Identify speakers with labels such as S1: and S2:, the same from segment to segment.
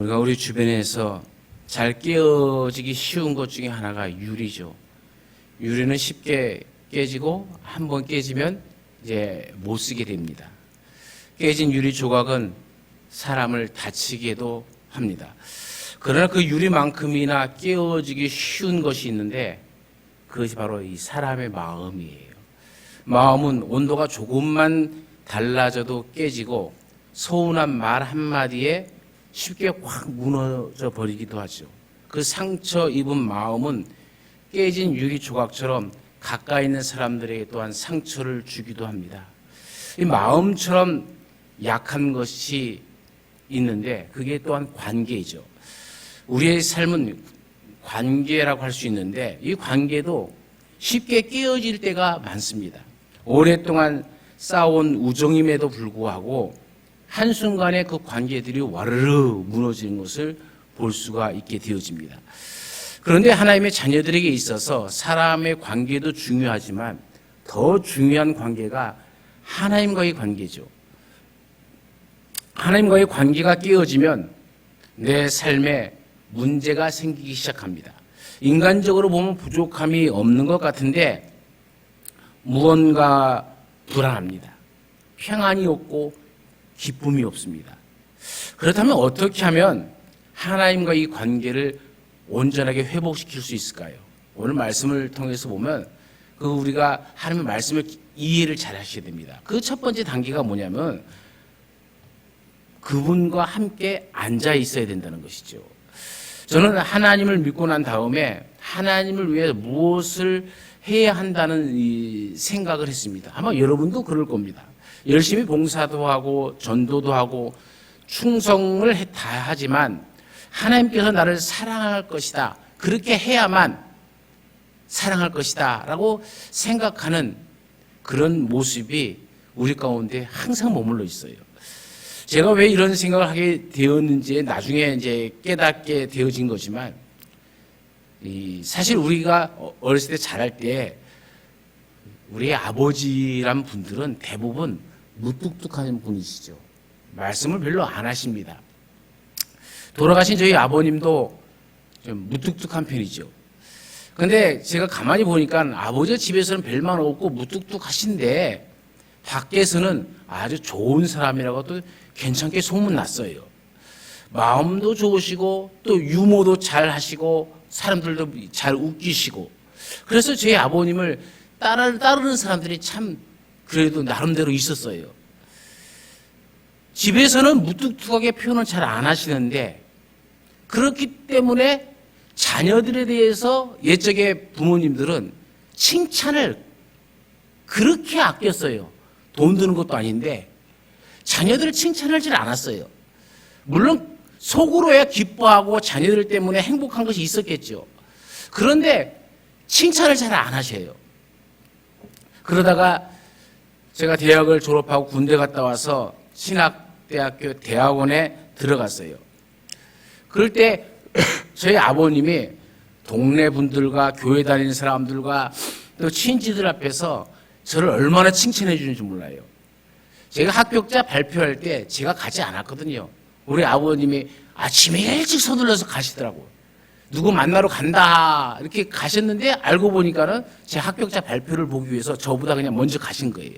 S1: 우리가 우리 주변에서 잘 깨어지기 쉬운 것 중에 하나가 유리죠. 유리는 쉽게 깨지고 한번 깨지면 이제 못 쓰게 됩니다. 깨진 유리 조각은 사람을 다치게도 합니다. 그러나 그 유리만큼이나 깨어지기 쉬운 것이 있는데 그것이 바로 이 사람의 마음이에요. 마음은 온도가 조금만 달라져도 깨지고 서운한 말 한마디에 쉽게 확 무너져 버리기도 하죠. 그 상처 입은 마음은 깨진 유리 조각처럼 가까이 있는 사람들에게 또한 상처를 주기도 합니다. 이 마음처럼 약한 것이 있는데 그게 또한 관계이죠. 우리의 삶은 관계라고 할 수 있는데 이 관계도 쉽게 깨어질 때가 많습니다. 오랫동안 쌓아온 우정임에도 불구하고 한순간에 그 관계들이 와르르 무너지는 것을 볼 수가 있게 되어집니다. 그런데 하나님의 자녀들에게 있어서 사람의 관계도 중요하지만 더 중요한 관계가 하나님과의 관계죠. 하나님과의 관계가 깨어지면 내 삶에 문제가 생기기 시작합니다. 인간적으로 보면 부족함이 없는 것 같은데 무언가 불안합니다. 평안이 없고 기쁨이 없습니다. 그렇다면 어떻게 하면 하나님과 이 관계를 온전하게 회복시킬 수 있을까요? 오늘 말씀을 통해서 보면 우리가 하나님의 말씀을 이해를 잘 하셔야 됩니다. 그 첫 번째 단계가 뭐냐면 그분과 함께 앉아 있어야 된다는 것이죠. 저는 하나님을 믿고 난 다음에 하나님을 위해 무엇을 해야 한다는 이 생각을 했습니다. 아마 여러분도 그럴 겁니다. 열심히 봉사도 하고 전도도 하고 충성을 다 하지만 하나님께서 나를 사랑할 것이다. 그렇게 해야만 사랑할 것이다. 라고 생각하는 그런 모습이 우리 가운데 항상 머물러 있어요. 제가 왜 이런 생각을 하게 되었는지 나중에 이제 깨닫게 되어진 거지만 사실 우리가 어렸을 때 자랄 때 우리 아버지란 분들은 대부분 무뚝뚝한 분이시죠. 말씀을 별로 안 하십니다. 돌아가신 저희 아버님도 좀 무뚝뚝한 편이죠. 근데 제가 가만히 보니까 아버지 집에서는 별말 없고 무뚝뚝하신데 밖에서는 아주 좋은 사람이라고 또 괜찮게 소문났어요. 마음도 좋으시고 또 유머도 잘 하시고 사람들도 잘 웃기시고 그래서 저희 아버님을 따르는 사람들이 참 그래도 나름대로 있었어요. 집에서는 무뚝뚝하게 표현을 잘 안 하시는데 그렇기 때문에 자녀들에 대해서 옛적의 부모님들은 칭찬을 그렇게 아꼈어요. 돈 드는 것도 아닌데 자녀들을 칭찬하지 않았어요. 물론 속으로야 기뻐하고 자녀들 때문에 행복한 것이 있었겠죠. 그런데 칭찬을 잘 안 하셔요. 그러다가 제가 대학을 졸업하고 군대 갔다 와서 신학대학교 대학원에 들어갔어요. 그럴 때 저희 아버님이 동네 분들과 교회 다니는 사람들과 또 친지들 앞에서 저를 얼마나 칭찬해 주는지 몰라요. 제가 합격자 발표할 때 제가 가지 않았거든요. 우리 아버님이 아침에 일찍 서둘러서 가시더라고요. 누구 만나러 간다 이렇게 가셨는데 알고 보니까는 제 합격자 발표를 보기 위해서 저보다 그냥 먼저 가신 거예요.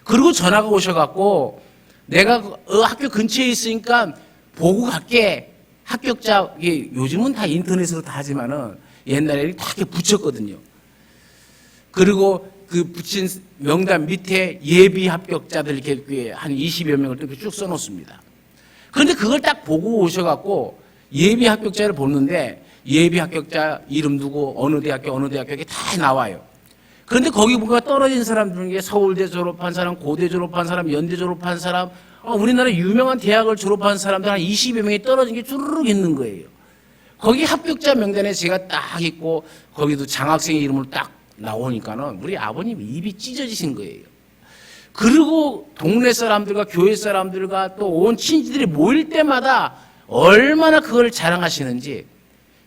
S1: 그리고 전화가 오셔갖고 내가 학교 근처에 있으니까 보고 갈게. 합격자 요즘은 다 인터넷으로 다 하지만은 옛날에 다 이렇게 붙였거든요. 그리고 그 붙인 명단 밑에 예비 합격자들 이렇게 한 20여 명을 이렇게 쭉 써놓습니다. 그런데 그걸 딱 보고 오셔갖고 예비 합격자를 보는데 예비 합격자 이름 두고 어느 대학교 이게 다 나와요. 그런데 거기 보니까 떨어진 사람들 중에 서울대 졸업한 사람, 고대 졸업한 사람, 연대 졸업한 사람, 우리나라 유명한 대학을 졸업한 사람들 한 20여 명이 떨어진 게 주르륵 있는 거예요. 거기 합격자 명단에 제가 딱 있고 거기도 장학생 이름으로 딱 나오니까는 우리 아버님 입이 찢어지신 거예요. 그리고 동네 사람들과 교회 사람들과 또 온 친지들이 모일 때마다 얼마나 그걸 자랑하시는지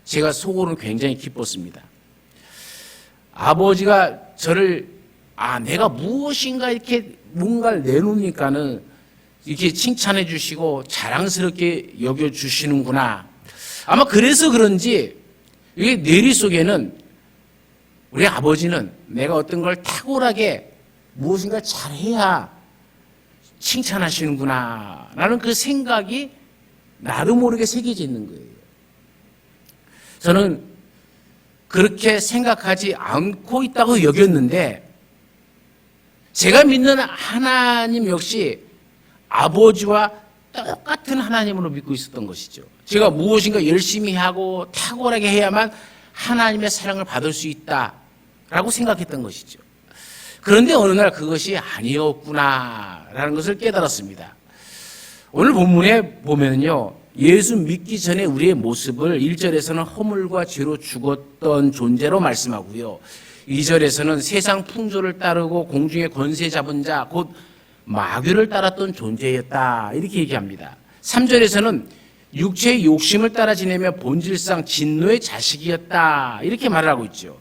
S1: 제가 속으로는 굉장히 기뻤습니다. 아버지가 저를 내가 무엇인가 이렇게 뭔가를 내놓으니까는 이렇게 칭찬해 주시고 자랑스럽게 여겨 주시는구나. 아마 그래서 그런지 이 뇌리 속에는 우리 아버지는 내가 어떤 걸 탁월하게 무엇인가 잘해야 칭찬하시는구나 라는 그 생각이 나도 모르게 새겨져 있는 거예요. 저는 그렇게 생각하지 않고 있다고 여겼는데 제가 믿는 하나님 역시 아버지와 똑같은 하나님으로 믿고 있었던 것이죠. 제가 무엇인가 열심히 하고 탁월하게 해야만 하나님의 사랑을 받을 수 있다라고 생각했던 것이죠. 그런데 어느 날 그것이 아니었구나라는 것을 깨달았습니다. 오늘 본문에 보면요, 예수 믿기 전에 우리의 모습을 1절에서는 허물과 죄로 죽었던 존재로 말씀하고요, 2절에서는 세상 풍조를 따르고 공중의 권세 잡은 자 곧 마귀를 따랐던 존재였다 이렇게 얘기합니다. 3절에서는 육체의 욕심을 따라 지내며 본질상 진노의 자식이었다 이렇게 말을 하고 있죠.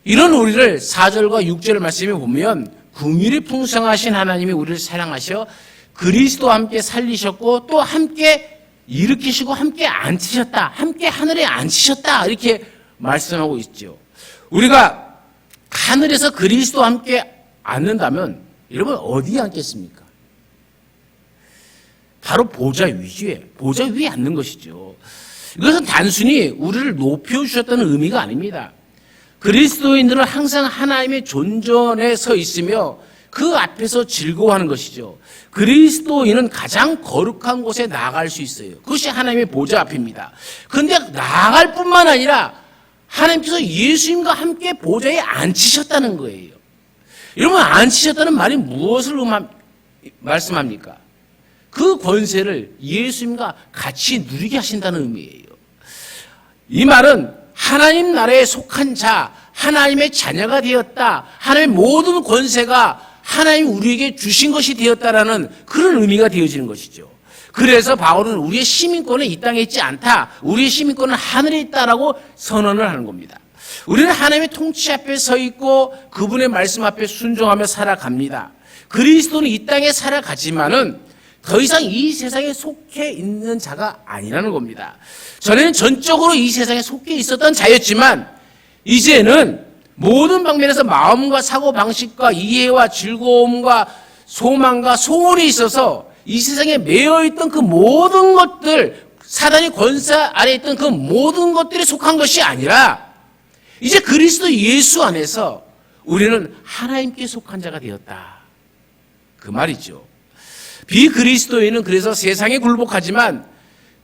S1: 이런 우리를 4절과 6절 말씀에 보면 긍휼이 풍성하신 하나님이 우리를 사랑하셔 그리스도와 함께 살리셨고 또 함께 일으키시고 함께 앉히셨다, 함께 하늘에 앉히셨다 이렇게 말씀하고 있죠. 우리가 하늘에서 그리스도와 함께 앉는다면 여러분 어디에 앉겠습니까? 바로 보좌 위에, 보좌 위에 앉는 것이죠. 이것은 단순히 우리를 높여주셨다는 의미가 아닙니다. 그리스도인들은 항상 하나님의 존전에 서 있으며 그 앞에서 즐거워하는 것이죠. 그리스도인은 가장 거룩한 곳에 나아갈 수 있어요. 그것이 하나님의 보좌 앞입니다. 그런데 나아갈 뿐만 아니라 하나님께서 예수님과 함께 보좌에 앉히셨다는 거예요. 여러분, 앉히셨다는 말이 무엇을 말씀합니까? 그 권세를 예수님과 같이 누리게 하신다는 의미예요. 이 말은 하나님 나라에 속한 자, 하나님의 자녀가 되었다, 하나님의 모든 권세가 하나님이 우리에게 주신 것이 되었다라는 그런 의미가 되어지는 것이죠. 그래서 바울은 우리의 시민권은 이 땅에 있지 않다, 우리의 시민권은 하늘에 있다라고 선언을 하는 겁니다. 우리는 하나님의 통치 앞에 서 있고 그분의 말씀 앞에 순종하며 살아갑니다. 그리스도는 이 땅에 살아가지만은 더 이상 이 세상에 속해 있는 자가 아니라는 겁니다. 전에는 전적으로 이 세상에 속해 있었던 자였지만 이제는 모든 방면에서 마음과 사고방식과 이해와 즐거움과 소망과 소원이 있어서 이 세상에 매여있던 그 모든 것들, 사단의 권세 아래 있던 그 모든 것들이 속한 것이 아니라 이제 그리스도 예수 안에서 우리는 하나님께 속한 자가 되었다, 그 말이죠. 비그리스도인은 그래서 세상에 굴복하지만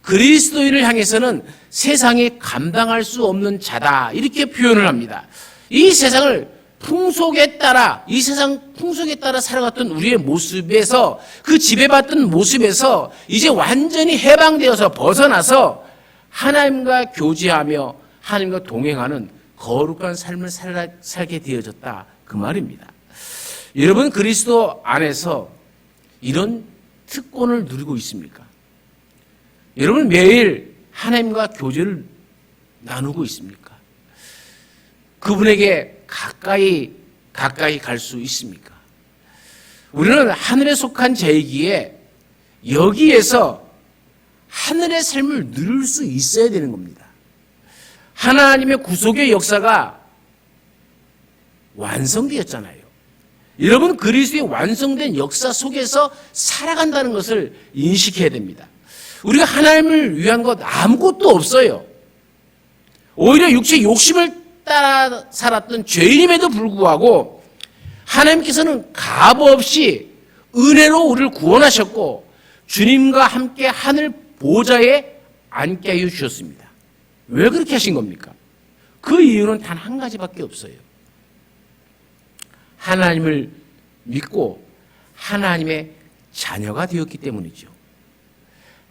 S1: 그리스도인을 향해서는 세상이 감당할 수 없는 자다 이렇게 표현을 합니다. 이 세상을 풍속에 따라, 이 세상 풍속에 따라 살아갔던 우리의 모습에서, 그 지배받던 모습에서 이제 완전히 해방되어서 벗어나서 하나님과 교제하며 하나님과 동행하는 거룩한 삶을 살게 되어졌다, 그 말입니다. 여러분, 그리스도 안에서 이런 특권을 누리고 있습니까? 여러분, 매일 하나님과 교제를 나누고 있습니까? 그분에게 가까이 갈 수 있습니까? 우리는 하늘에 속한 자이기에 여기에서 하늘의 삶을 누릴 수 있어야 되는 겁니다. 하나님의 구속의 역사가 완성되었잖아요. 여러분, 그리스도의 완성된 역사 속에서 살아간다는 것을 인식해야 됩니다. 우리가 하나님을 위한 것 아무것도 없어요. 오히려 육체의 욕심을 따라 살았던 죄인임에도 불구하고 하나님께서는 값없이 은혜로 우리를 구원하셨고 주님과 함께 하늘 보좌에 앉게 하여 주셨습니다. 왜 그렇게 하신 겁니까? 그 이유는 단 한 가지밖에 없어요. 하나님을 믿고 하나님의 자녀가 되었기 때문이죠.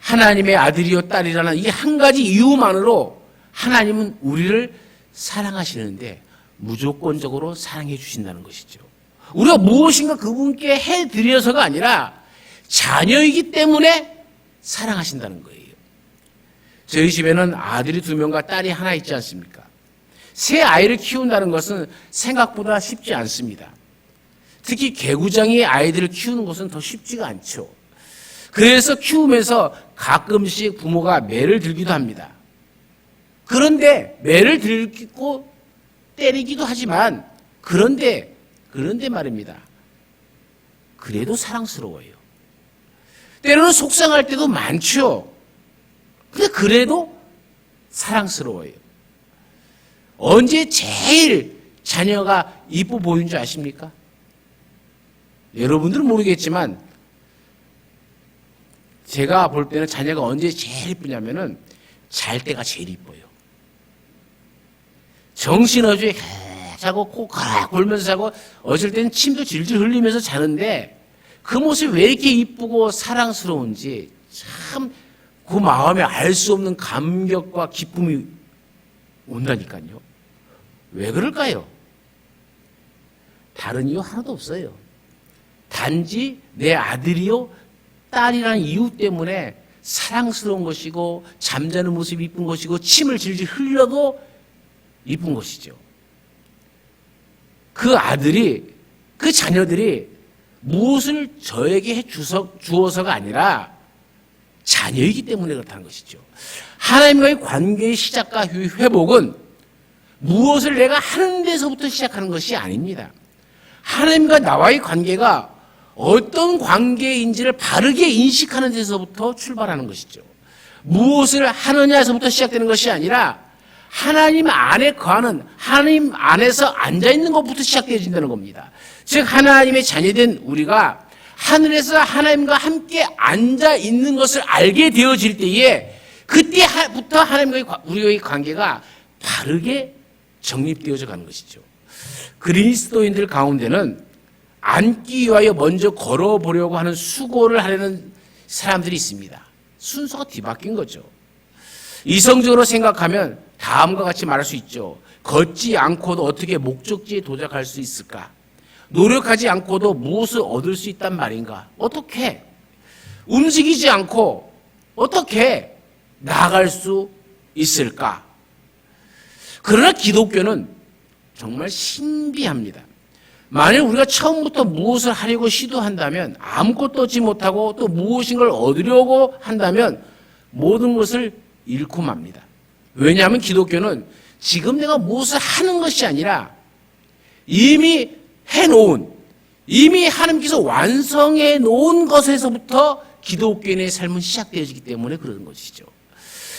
S1: 하나님의 아들이요 딸이라는 이 한 가지 이유만으로 하나님은 우리를 사랑하시는데 무조건적으로 사랑해 주신다는 것이죠. 우리가 무엇인가 그분께 해드려서가 아니라 자녀이기 때문에 사랑하신다는 거예요. 저희 집에는 아들이 2명과 딸이 하나 있지 않습니까? 새 아이를 키운다는 것은 생각보다 쉽지 않습니다. 특히 개구장이 아이들을 키우는 것은 더 쉽지가 않죠. 그래서 키우면서 가끔씩 부모가 매를 들기도 합니다. 그런데 매를 들고 때리기도 하지만 그런데 말입니다. 그래도 사랑스러워요. 때로는 속상할 때도 많죠. 근데 그래도 사랑스러워요. 언제 제일 자녀가 이뻐 보이는 줄 아십니까? 여러분들은 모르겠지만 제가 볼 때는 자녀가 언제 제일 이쁘냐면은 잘 때가 제일 이뻐요. 정신없이 자고 코 가락 골면서 자고 어쩔 때는 침도 질질 흘리면서 자는데 그 모습이 왜 이렇게 이쁘고 사랑스러운지 참 그 마음에 알 수 없는 감격과 기쁨이 온다니까요. 왜 그럴까요? 다른 이유 하나도 없어요. 단지 내 아들이요 딸이라는 이유 때문에 사랑스러운 것이고 잠자는 모습이 이쁜 것이고 침을 질질 흘려도 이쁜 것이죠. 그 아들이 그 자녀들이 무엇을 저에게 해 주어서가 아니라 자녀이기 때문에 그렇다는 것이죠. 하나님과의 관계의 시작과 회복은 무엇을 내가 하는 데서부터 시작하는 것이 아닙니다. 하나님과 나와의 관계가 어떤 관계인지를 바르게 인식하는 데서부터 출발하는 것이죠. 무엇을 하느냐에서부터 시작되는 것이 아니라 하나님 안에 거하는, 하나님 안에서 앉아있는 것부터 시작되어진다는 겁니다. 즉 하나님의 자녀된 우리가 하늘에서 하나님과 함께 앉아있는 것을 알게 되어질 때에 그때부터 하나님과의 우리의 관계가 바르게 정립되어져 가는 것이죠. 그리스도인들 가운데는 앉기 위하여 먼저 걸어보려고 하는 수고를 하려는 사람들이 있습니다. 순서가 뒤바뀐 거죠. 이성적으로 생각하면 다음과 같이 말할 수 있죠. 걷지 않고도 어떻게 목적지에 도착할 수 있을까? 노력하지 않고도 무엇을 얻을 수 있단 말인가? 어떻게? 움직이지 않고 어떻게 나아갈 수 있을까? 그러나 기독교는 정말 신비합니다. 만약 우리가 처음부터 무엇을 하려고 시도한다면 아무것도 얻지 못하고 또 무엇인가를 얻으려고 한다면 모든 것을 잃고 맙니다. 왜냐하면 기독교는 지금 내가 무엇을 하는 것이 아니라 이미 해놓은, 이미 하나님께서 완성해 놓은 것에서부터 기독교인의 삶은 시작되어지기 때문에 그런 것이죠.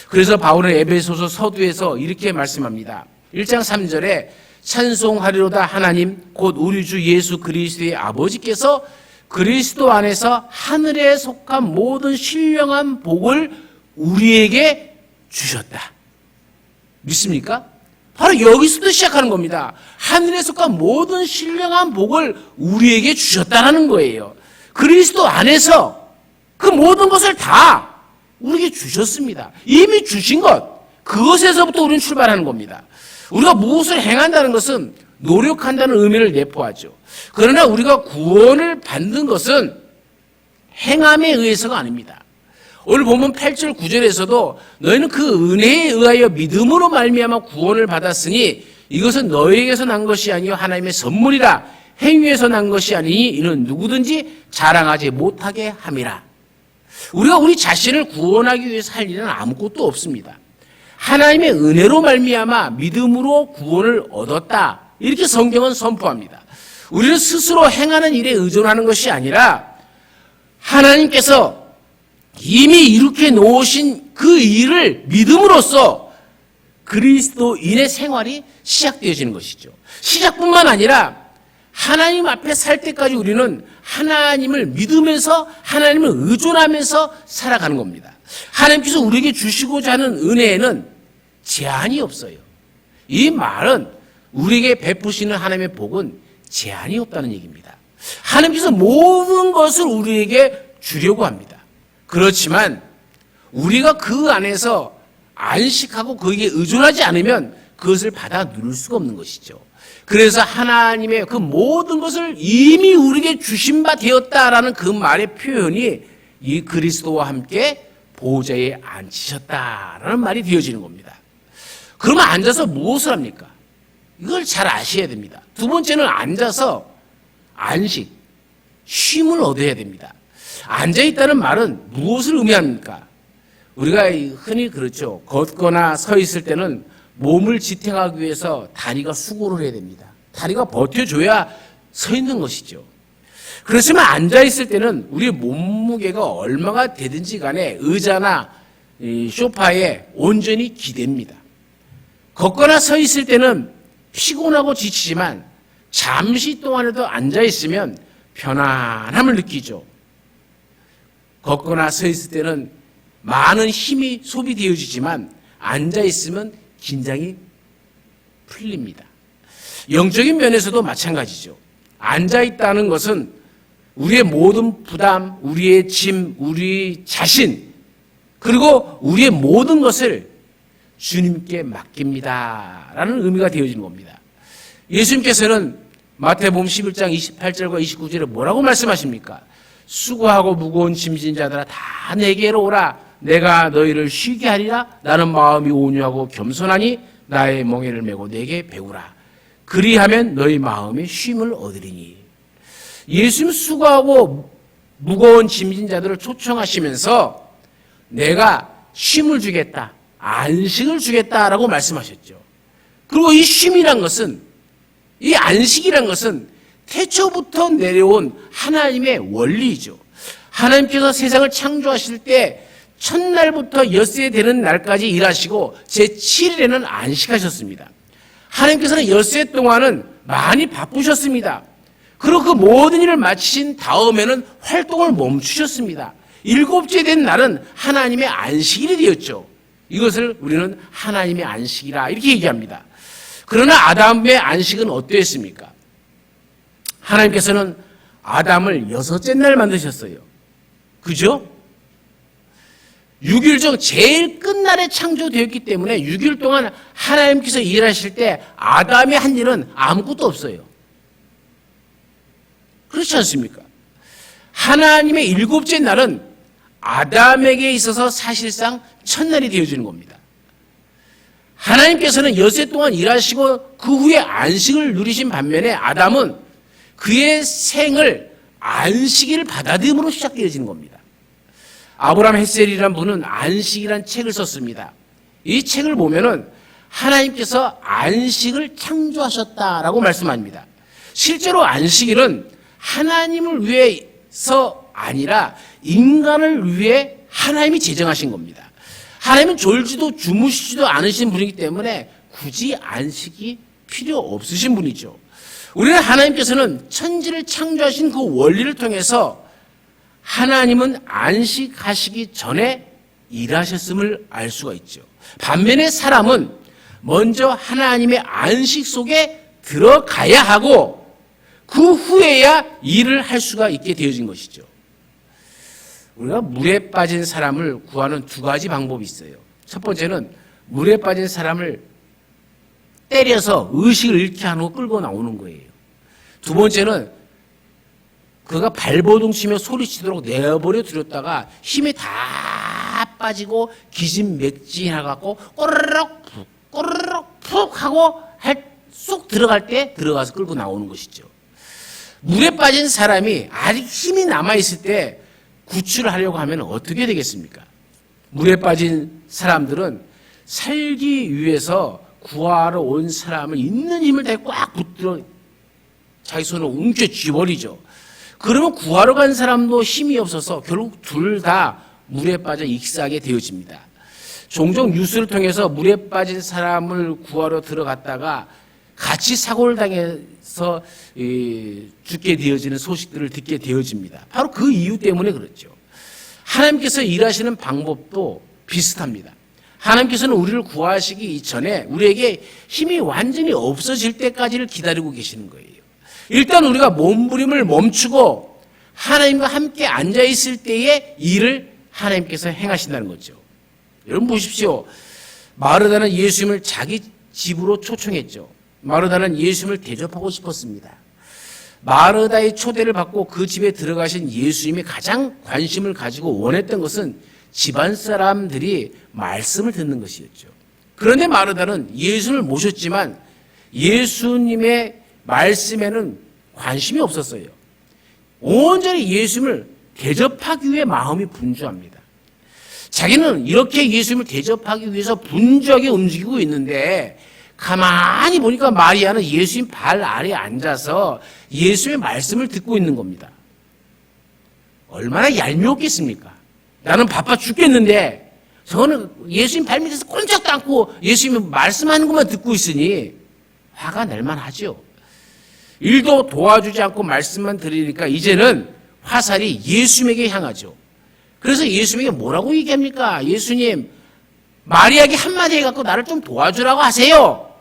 S1: 그래서 바울은 에베소서 서두에서 이렇게 말씀합니다. 1장 3절에 찬송하리로다 하나님 곧 우리 주 예수 그리스도의 아버지께서 그리스도 안에서 하늘에 속한 모든 신령한 복을 우리에게 주셨다. 믿습니까? 바로 여기서부터 시작하는 겁니다. 하늘에 속한 모든 신령한 복을 우리에게 주셨다는 거예요. 그리스도 안에서 그 모든 것을 다 우리에게 주셨습니다. 이미 주신 것, 그것에서부터 우리는 출발하는 겁니다. 우리가 무엇을 행한다는 것은 노력한다는 의미를 내포하죠. 그러나 우리가 구원을 받는 것은 행함에 의해서가 아닙니다. 오늘 보면 8절 9절에서도 너희는 그 은혜에 의하여 믿음으로 말미암아 구원을 받았으니 이것은 너희에게서 난 것이 아니요 하나님의 선물이라 행위에서 난 것이 아니니 이는 누구든지 자랑하지 못하게 함이라. 우리가 우리 자신을 구원하기 위해서 할 일은 아무것도 없습니다. 하나님의 은혜로 말미암아 믿음으로 구원을 얻었다. 이렇게 성경은 선포합니다. 우리는 스스로 행하는 일에 의존하는 것이 아니라 하나님께서 이미 이렇게 놓으신 그 일을 믿음으로써 그리스도인의 생활이 시작되어지는 것이죠. 시작뿐만 아니라 하나님 앞에 살 때까지 우리는 하나님을 믿으면서 하나님을 의존하면서 살아가는 겁니다. 하나님께서 우리에게 주시고자 하는 은혜에는 제한이 없어요. 이 말은 우리에게 베푸시는 하나님의 복은 제한이 없다는 얘기입니다. 하나님께서 모든 것을 우리에게 주려고 합니다. 그렇지만 우리가 그 안에서 안식하고 거기에 의존하지 않으면 그것을 받아 누릴 수가 없는 것이죠. 그래서 하나님의 그 모든 것을 이미 우리에게 주신 바 되었다라는 그 말의 표현이 이 그리스도와 함께 보좌에 앉히셨다라는 말이 되어지는 겁니다. 그러면 앉아서 무엇을 합니까? 이걸 잘 아셔야 됩니다. 두 번째는 앉아서 안식, 쉼을 얻어야 됩니다. 앉아있다는 말은 무엇을 의미합니까? 우리가 흔히 그렇죠. 걷거나 서 있을 때는 몸을 지탱하기 위해서 다리가 수고를 해야 됩니다. 다리가 버텨줘야 서 있는 것이죠. 그렇지만 앉아있을 때는 우리의 몸무게가 얼마가 되든지 간에 의자나 소파에 온전히 기댑니다. 걷거나 서 있을 때는 피곤하고 지치지만 잠시 동안에도 앉아있으면 편안함을 느끼죠. 걷거나 서 있을 때는 많은 힘이 소비되어지지만 앉아있으면 긴장이 풀립니다. 영적인 면에서도 마찬가지죠. 앉아있다는 것은 우리의 모든 부담, 우리의 짐, 우리 자신, 그리고 우리의 모든 것을 주님께 맡깁니다 라는 의미가 되어지는 겁니다. 예수님께서는 마태복음 11장 28절과 29절에 뭐라고 말씀하십니까? 수고하고 무거운 짐진 자들아 다 내게로 오라. 내가 너희를 쉬게 하리라. 나는 마음이 온유하고 겸손하니 나의 멍에를 메고 내게 배우라. 그리하면 너희 마음에 쉼을 얻으리니. 예수님 수고하고 무거운 짐진 자들을 초청하시면서 내가 쉼을 주겠다, 안식을 주겠다라고 말씀하셨죠. 그리고 이 쉼이란 것은, 이 안식이란 것은 태초부터 내려온 하나님의 원리이죠. 하나님께서 세상을 창조하실 때 첫날부터 엿새 되는 날까지 일하시고 제7일에는 안식하셨습니다. 하나님께서는 엿새 동안은 많이 바쁘셨습니다. 그리고 그 모든 일을 마치신 다음에는 활동을 멈추셨습니다. 일곱째 된 날은 하나님의 안식일이 되었죠. 이것을 우리는 하나님의 안식이라 이렇게 얘기합니다. 그러나 아담의 안식은 어떠했습니까? 하나님께서는 아담을 6째 날 만드셨어요. 그죠? 6일 중 제일 끝날에 창조되었기 때문에 6일 동안 하나님께서 일하실 때 아담이 한 일은 아무것도 없어요. 그렇지 않습니까? 하나님의 7째 날은 아담에게 있어서 사실상 첫날이 되어지는 겁니다. 하나님께서는 엿새 동안 일하시고 그 후에 안식을 누리신 반면에 아담은 그의 생을 안식일을 받아들임으로 시작되어지는 겁니다. 아브라함 헷셀이라는 분은 안식이라는 책을 썼습니다. 이 책을 보면은 하나님께서 안식을 창조하셨다라고 말씀합니다. 실제로 안식일은 하나님을 위해서 아니라 인간을 위해 하나님이 제정하신 겁니다. 하나님은 졸지도 주무시지도 않으신 분이기 때문에 굳이 안식이 필요 없으신 분이죠. 우리는 하나님께서는 천지를 창조하신 그 원리를 통해서 하나님은 안식하시기 전에 일하셨음을 알 수가 있죠. 반면에 사람은 먼저 하나님의 안식 속에 들어가야 하고 그 후에야 일을 할 수가 있게 되어진 것이죠. 우리가 물에 빠진 사람을 구하는 2가지 방법이 있어요. 첫 번째는 물에 빠진 사람을 때려서 의식을 잃게 하고 끌고 나오는 거예요. 두 번째는 그가 발버둥 치며 소리치도록 내버려 두렸다가 힘이 다 빠지고 기진맥진해갖고 꼬르륵 푹 꼬르륵 푹 하고 쑥 들어갈 때 들어가서 끌고 나오는 것이죠. 물에 빠진 사람이 아직 힘이 남아있을 때 구출을 하려고 하면 어떻게 되겠습니까? 물에 빠진 사람들은 살기 위해서 구하러 온 사람을 있는 힘을 다해 꽉 붙들어 자기 손을 움켜쥐버리죠. 그러면 구하러 간 사람도 힘이 없어서 결국 둘 다 물에 빠져 익사하게 되어집니다. 종종 뉴스를 통해서 물에 빠진 사람을 구하러 들어갔다가 같이 사고를 당해서 죽게 되어지는 소식들을 듣게 되어집니다. 바로 그 이유 때문에 그렇죠. 하나님께서 일하시는 방법도 비슷합니다. 하나님께서는 우리를 구하시기 이전에 우리에게 힘이 완전히 없어질 때까지를 기다리고 계시는 거예요. 일단 우리가 몸부림을 멈추고 하나님과 함께 앉아있을 때의 일을 하나님께서 행하신다는 거죠. 여러분 보십시오. 마르다는 예수님을 자기 집으로 초청했죠. 마르다는 예수님을 대접하고 싶었습니다. 마르다의 초대를 받고 그 집에 들어가신 예수님이 가장 관심을 가지고 원했던 것은 집안 사람들이 말씀을 듣는 것이었죠. 그런데 마르다는 예수님을 모셨지만 예수님의 말씀에는 관심이 없었어요. 온전히 예수님을 대접하기 위해 마음이 분주합니다. 자기는 이렇게 예수님을 대접하기 위해서 분주하게 움직이고 있는데 가만히 보니까 마리아는 예수님 발 아래에 앉아서 예수님의 말씀을 듣고 있는 겁니다. 얼마나 얄미웠겠습니까? 나는 바빠 죽겠는데 저는 예수님 발 밑에서 꼼짝도 않고 예수님이 말씀하는 것만 듣고 있으니 화가 날 만하죠. 일도 도와주지 않고 말씀만 들으니까 이제는 화살이 예수님에게 향하죠. 그래서 예수님에게 뭐라고 얘기합니까? 예수님, 마리아에게 한마디 해갖고 나를 좀 도와주라고 하세요.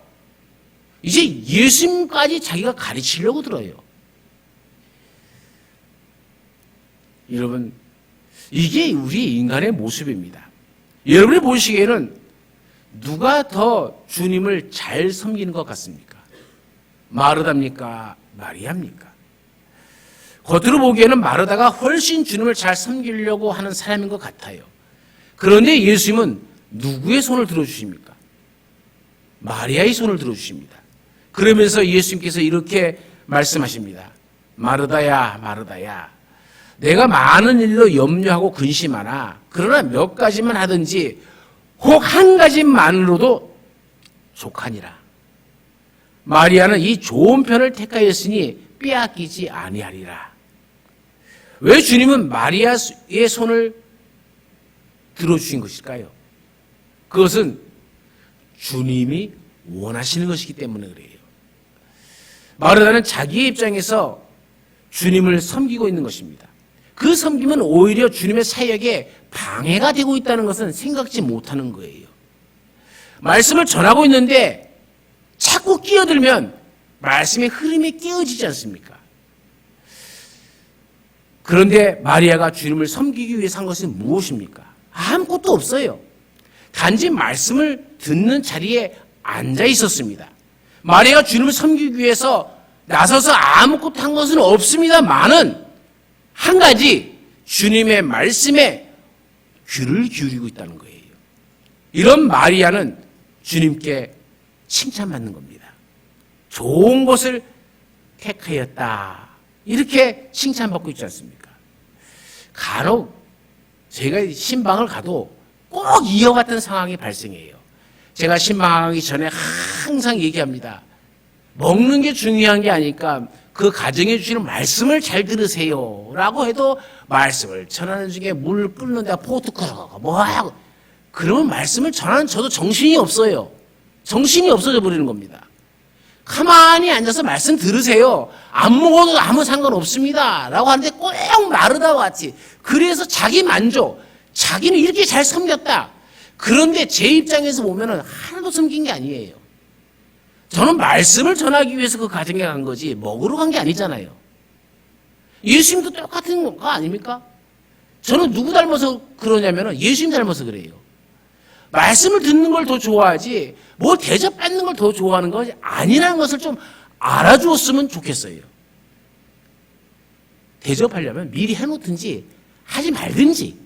S1: 이제 예수님까지 자기가 가르치려고 들어요. 여러분, 이게 우리 인간의 모습입니다. 여러분이 보시기에는 누가 더 주님을 잘 섬기는 것 같습니까? 마르다입니까? 마리아입니까? 겉으로 보기에는 마르다가 훨씬 주님을 잘 섬기려고 하는 사람인 것 같아요. 그런데 예수님은 누구의 손을 들어주십니까? 마리아의 손을 들어주십니다. 그러면서 예수님께서 이렇게 말씀하십니다. 마르다야, 마르다야. 내가 많은 일로 염려하고 근심하나 그러나 몇 가지만 하든지 혹 한 가지만으로도 족하니라. 마리아는 이 좋은 편을 택하였으니 빼앗기지 아니하리라. 왜 주님은 마리아의 손을 들어주신 것일까요? 그것은 주님이 원하시는 것이기 때문에 그래요. 마르다는 자기의 입장에서 주님을 섬기고 있는 것입니다. 그 섬김은 오히려 주님의 사역에 방해가 되고 있다는 것은 생각지 못하는 거예요. 말씀을 전하고 있는데 자꾸 끼어들면 말씀의 흐름이 깨어지지 않습니까? 그런데 마리아가 주님을 섬기기 위해서 한 것은 무엇입니까? 아무것도 없어요. 단지 말씀을 듣는 자리에 앉아 있었습니다. 마리아가 주님을 섬기기 위해서 나서서 아무것도 한 것은 없습니다만은 한 가지 주님의 말씀에 귀를 기울이고 있다는 거예요. 이런 마리아는 주님께 칭찬받는 겁니다. 좋은 것을 택하였다. 이렇게 칭찬받고 있지 않습니까? 간혹 제가 신방을 가도 꼭 이와 같은 상황이 발생해요. 제가 신방하기 전에 항상 얘기합니다. 먹는 게 중요한 게 아니까 그 가정해 주시는 말씀을 잘 들으세요 라고 해도 말씀을 전하는 중에 물 끓는 데가 포트 끓어 뭐하고 그러면 말씀을 전하는 저도 정신이 없어요. 정신이 없어져 버리는 겁니다. 가만히 앉아서 말씀 들으세요. 안 먹어도 아무 상관없습니다 라고 하는데 꼭 마르다와 같이 그래서 자기 만족, 자기는 이렇게 잘 섬겼다. 그런데 제 입장에서 보면은 하나도 섬긴 게 아니에요. 저는 말씀을 전하기 위해서 그 가정에 간 거지 먹으러 간 게 아니잖아요. 예수님도 똑같은 거 아닙니까? 저는 누구 닮아서 그러냐면 예수님 닮아서 그래요. 말씀을 듣는 걸 더 좋아하지 뭐 대접받는 걸 더 좋아하는 것이 아니라는 것을 좀 알아주었으면 좋겠어요. 대접하려면 미리 해놓든지 하지 말든지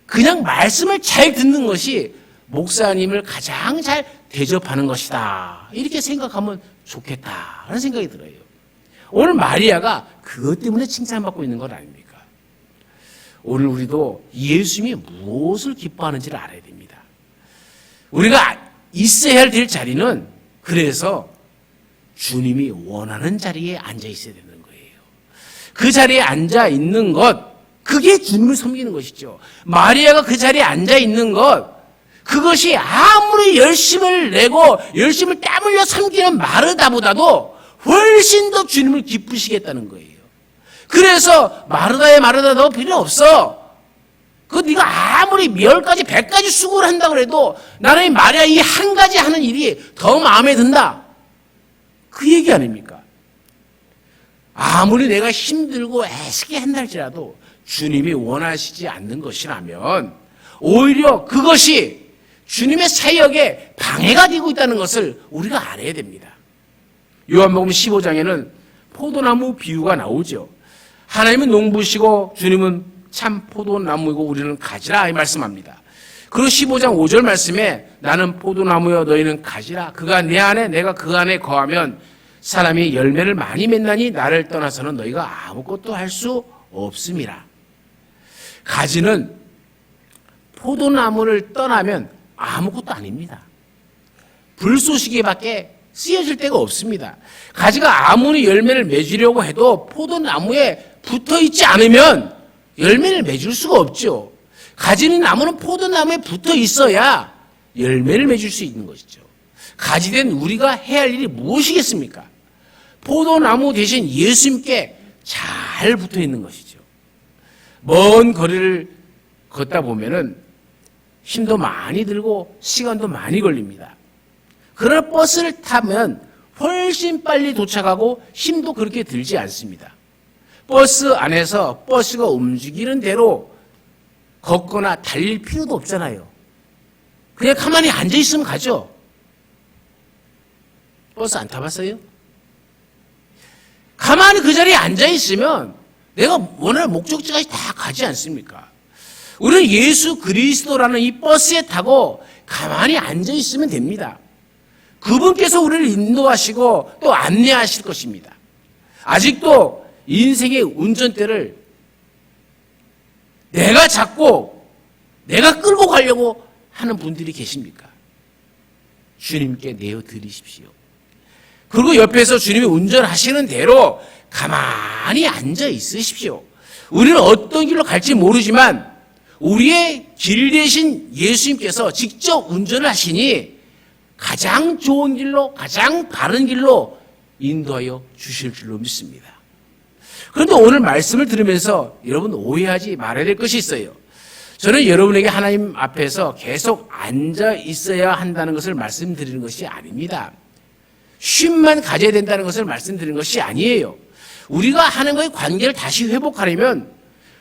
S1: 그냥 말씀을 잘 듣는 것이 목사님을 가장 잘 대접하는 것이다. 이렇게 생각하면 좋겠다라는 생각이 들어요. 오늘 마리아가 그것 때문에 칭찬받고 있는 건 아닙니까? 오늘 우리도 예수님이 무엇을 기뻐하는지를 알아야 됩니다. 우리가 있어야 될 자리는 그래서 주님이 원하는 자리에 앉아 있어야 되는 거예요. 그 자리에 앉아 있는 것, 그게 주님을 섬기는 것이죠. 마리아가 그 자리에 앉아 있는 것, 그것이 아무리 열심을 내고 열심을 땀 흘려 섬기는 마르다보다도 훨씬 더 주님을 기쁘시겠다는 거예요. 그래서 마르다야 마르다 너 필요 없어. 그 네가 아무리 10가지 100가지 수고를 한다고 해도 나는 마리아 이 한 가지 하는 일이 더 마음에 든다. 그 얘기 아닙니까? 아무리 내가 힘들고 애쓰게 한다 할지라도 주님이 원하시지 않는 것이라면 오히려 그것이 주님의 사역에 방해가 되고 있다는 것을 우리가 알아야 됩니다. 요한복음 15장에는 포도나무 비유가 나오죠. 하나님은 농부시고 주님은 참 포도나무이고 우리는 가지라 이 말씀합니다. 그리고 15장 5절 말씀에 나는 포도나무여 너희는 가지라 그가 내 안에 내가 그 안에 거하면 사람이 열매를 많이 맺나니 나를 떠나서는 너희가 아무것도 할 수 없습니다. 가지는 포도나무를 떠나면 아무것도 아닙니다. 불쏘시개밖에 쓰여질 데가 없습니다. 가지가 아무리 열매를 맺으려고 해도 포도나무에 붙어 있지 않으면 열매를 맺을 수가 없죠. 가지는 나무는 포도나무에 붙어 있어야 열매를 맺을 수 있는 것이죠. 가지된 우리가 해야 할 일이 무엇이겠습니까? 포도나무 대신 예수님께 잘 붙어 있는 것이죠. 먼 거리를 걷다 보면은 힘도 많이 들고 시간도 많이 걸립니다. 그러나 버스를 타면 훨씬 빨리 도착하고 힘도 그렇게 들지 않습니다. 버스 안에서 버스가 움직이는 대로 걷거나 달릴 필요도 없잖아요. 그냥 가만히 앉아 있으면 가죠. 버스 안 타봤어요? 가만히 그 자리에 앉아 있으면 내가 원하는 목적지까지 다 가지 않습니까? 우리는 예수 그리스도라는 이 버스에 타고 가만히 앉아 있으면 됩니다. 그분께서 우리를 인도하시고 또 안내하실 것입니다. 아직도 인생의 운전대를 내가 잡고 내가 끌고 가려고 하는 분들이 계십니까? 주님께 내어드리십시오. 그리고 옆에서 주님이 운전하시는 대로 가만히 앉아 있으십시오. 우리는 어떤 길로 갈지 모르지만 우리의 길 대신 예수님께서 직접 운전을 하시니 가장 좋은 길로, 가장 바른 길로 인도하여 주실 줄로 믿습니다. 그런데 오늘 말씀을 들으면서 여러분 오해하지 말아야 될 것이 있어요. 저는 여러분에게 하나님 앞에서 계속 앉아 있어야 한다는 것을 말씀드리는 것이 아닙니다. 쉼만 가져야 된다는 것을 말씀드리는 것이 아니에요. 우리가 하나님과의 관계를 다시 회복하려면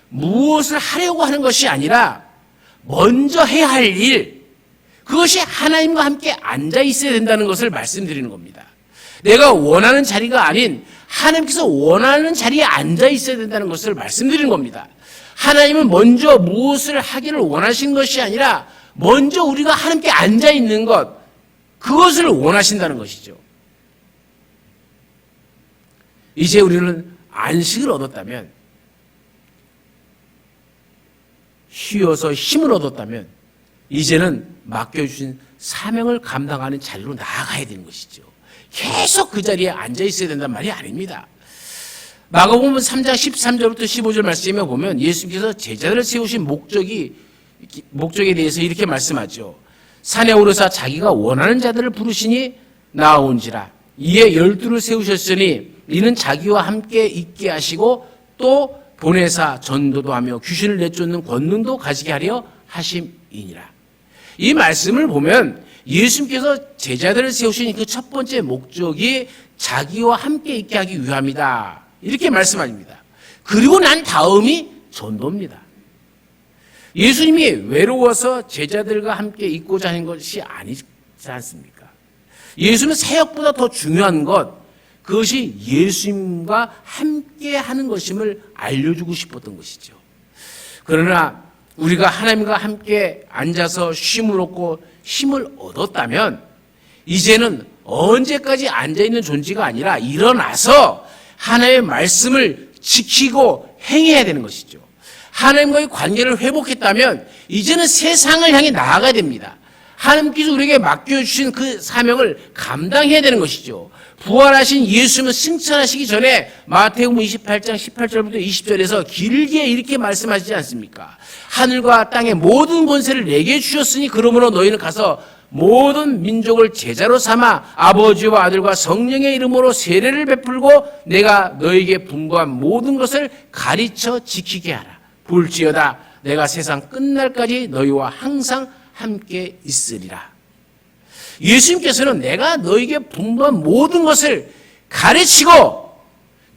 S1: 무엇을 하려고 하는 것이 아니라 먼저 해야 할 일, 그것이 하나님과 함께 앉아 있어야 된다는 것을 말씀드리는 겁니다. 내가 원하는 자리가 아닌 하나님께서 원하는 자리에 앉아 있어야 된다는 것을 말씀드리는 겁니다. 하나님은 먼저 무엇을 하기를 원하신 것이 아니라 먼저 우리가 하나님께 앉아 있는 것, 그것을 원하신다는 것이죠. 이제 우리는 안식을 얻었다면, 쉬어서 힘을 얻었다면 이제는 맡겨주신 사명을 감당하는 자리로 나아가야 되는 것이죠. 계속 그 자리에 앉아 있어야 된다는 말이 아닙니다. 마가복음 3장 13절부터 15절 말씀에 보면 예수님께서 제자들을 세우신 목적에 대해서 이렇게 말씀하죠. 산에 오르사 자기가 원하는 자들을 부르시니 나아온지라. 이에 12를 세우셨으니 이는 자기와 함께 있게 하시고 또 보내사 전도도 하며 귀신을 내쫓는 권능도 가지게 하려 하심이니라. 이 말씀을 보면 예수님께서 제자들을 세우신 그 첫 번째 목적이 자기와 함께 있게 하기 위함이다. 이렇게 말씀합니다. 그리고 난 다음이 전도입니다. 예수님이 외로워서 제자들과 함께 있고자 하는 것이 아니지 않습니까? 예수님은 사역보다 더 중요한 것, 그것이 예수님과 함께 하는 것임을 알려주고 싶었던 것이죠. 그러나 우리가 하나님과 함께 앉아서 쉼을 얻고 힘을 얻었다면 이제는 언제까지 앉아있는 존재가 아니라 일어나서 하나님의 말씀을 지키고 행해야 되는 것이죠. 하나님과의 관계를 회복했다면 이제는 세상을 향해 나아가야 됩니다. 하나님께서 우리에게 맡겨주신 그 사명을 감당해야 되는 것이죠. 부활하신 예수님은 승천하시기 전에 마태복음 28장 18절부터 20절에서 길게 이렇게 말씀하시지 않습니까? 하늘과 땅의 모든 권세를 내게 주셨으니 그러므로 너희는 가서 모든 민족을 제자로 삼아 아버지와 아들과 성령의 이름으로 세례를 베풀고 내가 너희에게 분부한 모든 것을 가르쳐 지키게 하라. 볼지어다 내가 세상 끝날까지 너희와 항상 함께 있으리라. 예수님께서는 내가 너희에게 분부한 모든 것을 가르치고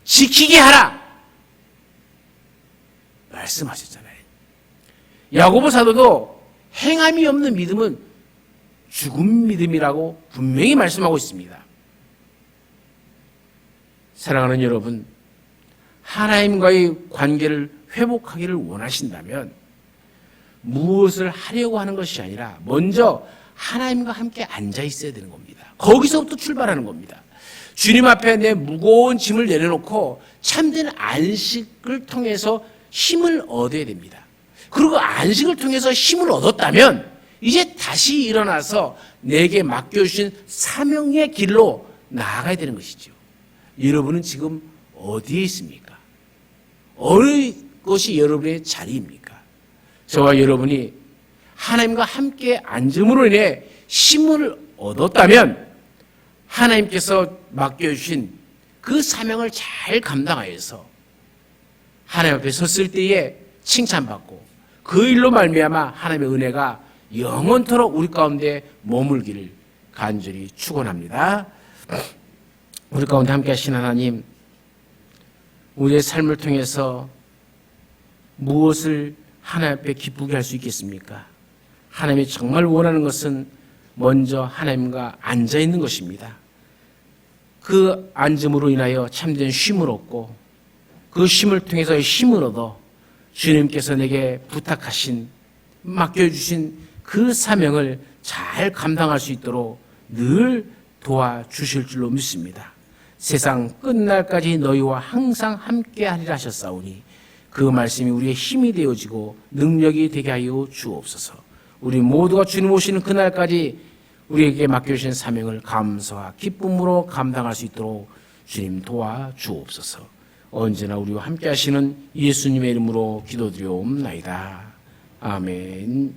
S1: 지키게 하라 말씀하셨잖아요. 야고보 사도도 행함이 없는 믿음은 죽은 믿음이라고 분명히 말씀하고 있습니다. 사랑하는 여러분, 하나님과의 관계를 회복하기를 원하신다면 무엇을 하려고 하는 것이 아니라 먼저 하나님과 함께 앉아 있어야 되는 겁니다. 거기서부터 출발하는 겁니다. 주님 앞에 내 무거운 짐을 내려놓고 참된 안식을 통해서 힘을 얻어야 됩니다. 그리고 안식을 통해서 힘을 얻었다면 이제 다시 일어나서 내게 맡겨주신 사명의 길로 나아가야 되는 것이죠. 여러분은 지금 어디에 있습니까? 어느 것이 여러분의 자리입니까? 저와 여러분이 하나님과 함께 앉음으로 인해 힘을 얻었다면 하나님께서 맡겨주신 그 사명을 잘 감당하여서 하나님 앞에 섰을 때에 칭찬받고 그 일로 말미암아 하나님의 은혜가 영원토록 우리 가운데 머물기를 간절히 축원합니다. 우리 가운데 함께 하신 하나님, 우리의 삶을 통해서 무엇을 하나님 앞에 기쁘게 할 수 있겠습니까? 하나님이 정말 원하는 것은 먼저 하나님과 앉아있는 것입니다. 그 앉음으로 인하여 참된 쉼을 얻고 그 쉼을 통해서 힘을 얻어 주님께서 내게 부탁하신, 맡겨주신 그 사명을 잘 감당할 수 있도록 늘 도와주실 줄로 믿습니다. 세상 끝날까지 너희와 항상 함께하리라 하셨사오니 그 말씀이 우리의 힘이 되어지고 능력이 되게 하여 주옵소서. 우리 모두가 주님 오시는 그날까지 우리에게 맡겨주신 사명을 감사와 기쁨으로 감당할 수 있도록 주님 도와주옵소서. 언제나 우리와 함께 하시는 예수님의 이름으로 기도드리옵나이다. 아멘.